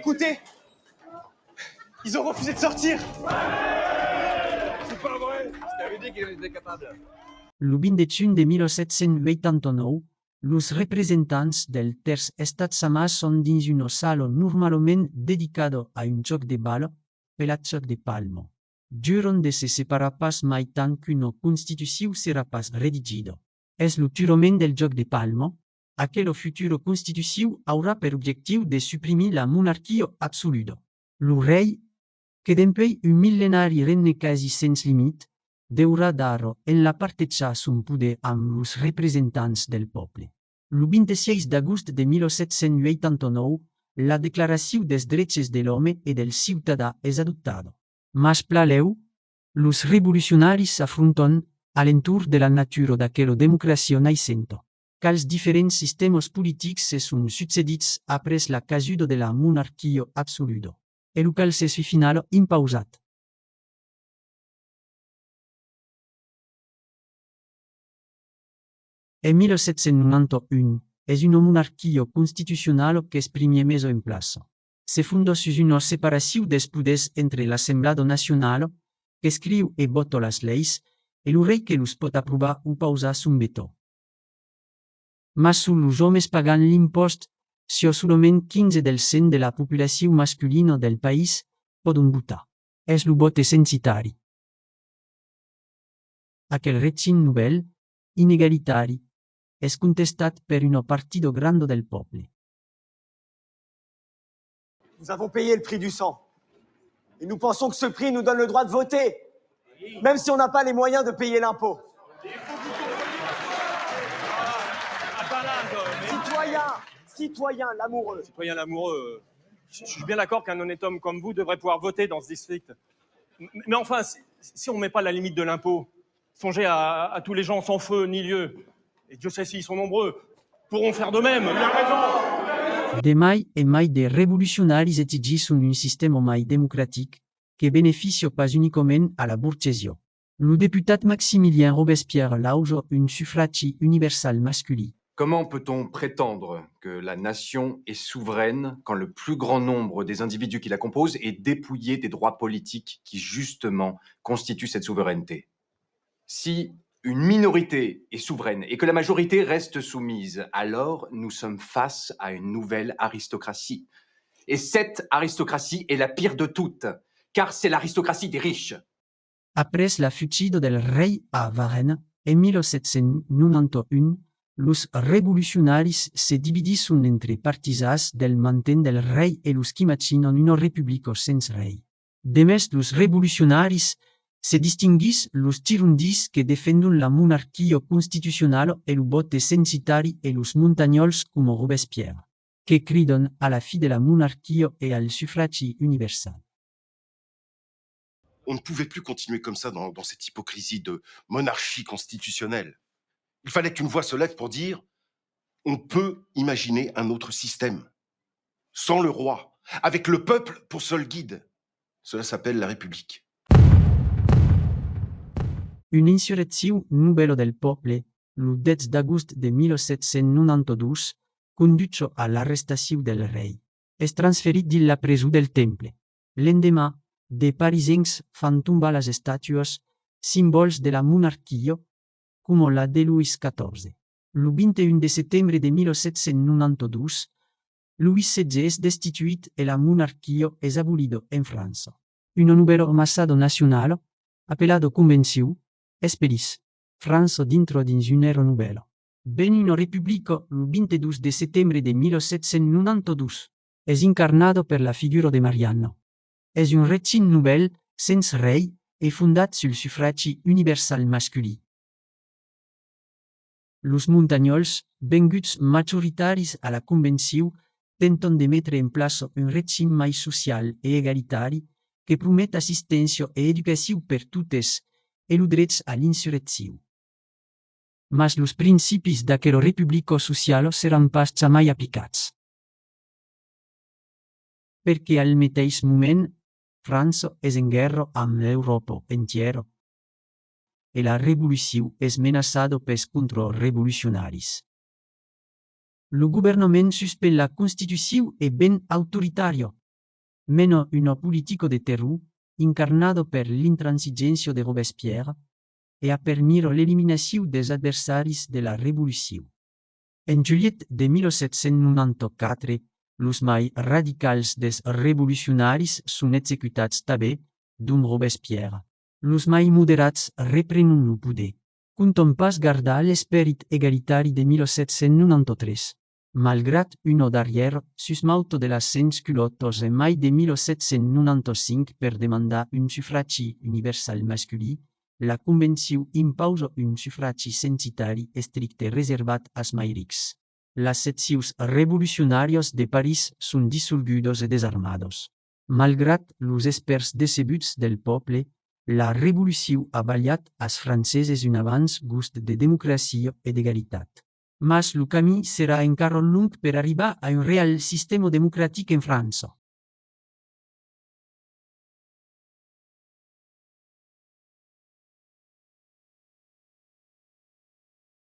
Écoutez, ils ont refusé de sortir. C'est pas vrai, je t'avais dit qu'ils étaient capables. Le 21 de 1789, los representants del Terç Estat s'amassent sont dins un saló normalment dedicado a un joc de balo, pelat joc de palmo. Juron de se separar pas mai tant qu'una constitució serà pas redigido. És lo jurament del joc de palmo, aquella futura constitució haurà per objectiu de suprimir la monarquia absoluta. Lo rei, que dempei un millenari regne quasi sens limit, deurà dar en la partejar son poder amb los representants del poble. El 26 d'agost de 1789, la Declaració dels Drets de l'Home i del Ciutadà és adoptada. Mas plaleu, los revolucionaris s'afronten a l'entorn de la natura d'aquella democràcia naixenta. Cals diferents sistemes polítics se són succedits après la caiguda de la monarquia absoluta. E lo processus final impausat. En 1791, és una monarquia constitucional que és primer mesa en plaça. Se funda sus una separació dels poders entre l'Assemblea Nacional, que escriu i vota les lleis, i el rei que los pot aprovar o pausar son veto. Mas són los homes pagant l'impost, si solament 15% de la població masculina del país poden votar. És el vot censitari. Aquel règim nouvel, inégalitari, és contestat per una partida grande del peuple. Nous avons payé le prix du sang. Et nous pensons que ce prix nous donne le droit de voter, même si on n'a pas les moyens de payer l'impôt. Citoyen l'amoureux. Citoyen l'amoureux, je suis bien d'accord qu'un honnête homme comme vous devrait pouvoir voter dans ce district. Mais enfin, si on ne met pas la limite de l'impôt, songez à tous les gens sans feu ni lieu, et Dieu sait s'ils sont nombreux, pourront faire de même. Il a raison. De mai e mai de revolucionaris exigissent un sistema mai democratic que beneficia pas unicament a la burgesia. Le députat Maximilien Robespierre lauge un suffragi universal masculin. Comment peut-on prétendre que la nation est souveraine quand le plus grand nombre des individus qui la composent est dépouillé des droits politiques qui, justement, constituent cette souveraineté? Si une minorité est souveraine et que la majorité reste soumise, alors nous sommes face à une nouvelle aristocratie. Et cette aristocratie est la pire de toutes, car c'est l'aristocratie des riches. Après la fuggida del rei a Varennes, en 1791, los revolucionaris se dividisson entre partisans del mantent del rei e los qui macinen una república sens rei. Demés los revolucionaris, se distinguissent los girondins que defenden la monarquia constitucional e el vot censitari e los montagnols comme Robespierre, que criden a la fi de la monarquia et al suffragi universal. On ne pouvait plus continuer comme ça dans cette hypocrisie de monarchie constitutionnelle. Il fallait qu'une voix se lève pour dire « On peut imaginer un autre système, sans le roi, avec le peuple pour seul guide. Cela s'appelle la République. » Une insurrecció nouvelle del poble, le 10 d'agost de 1792, conduit à l'arrestation del rei. És transferit de la presó del Temple. L'endemà, des Parisiens fan tombar les estàtues, símbols de la monarquia, com la de Louis XIV. Le 21 de setembre de 1792, Louis XVI és destituït i la monarquia és abolida en França. Una nouvelle ambassade nationale, appelada Convenció, esperis França dintre dins una era nouvelle. Ben una república le 22 de setembre de 1792. És incarnada per la figura de Marianne. És un règim nouvel, sens rei, et fundat sul suffragi universal masculí. Los montagnols, venguts majoritaris a la Convenció, tenten de mettre en plaça un règim mai social e egalitari que promet assistència e educació per totes e el dret a l'insurrecció. Mas los principis d'aquella república social seran pas jamais aplicats. Perquè al mateix moment, França és en guerra amb l'Europa entiera e la revolució és menaçada pels contrarrevolucionaris. Le gouvernement suspèn la constitució est ben autoritaire. meno un politico de terror, incarnado per l'intransigenza de Robespierre, e a permiro l'eliminació des adversaris de la revolució. En juillet de 1794, los mai radicals des revolucionaris són executats també, d'un Robespierre. Los mai moderats reprenen lo poder. Contom pas gardar l'esperit egalitari de 1793. Malgrat uno darrière susmauto de las sans-culottes en mai de 1795 per demandar un sufragi universal masculí, la Convenció impausa un sufragi censitari estricte reservat als mai rics. Las seccions revolucionàries de París són dissolgudes e desarmades. Malgrat los espers decebuts del poble, la revolució ha ballat als franceses un avanç gust de democràcia e d'egalitat. Mas lo camí serà encara long per arribar a un real sistema democràtic en França.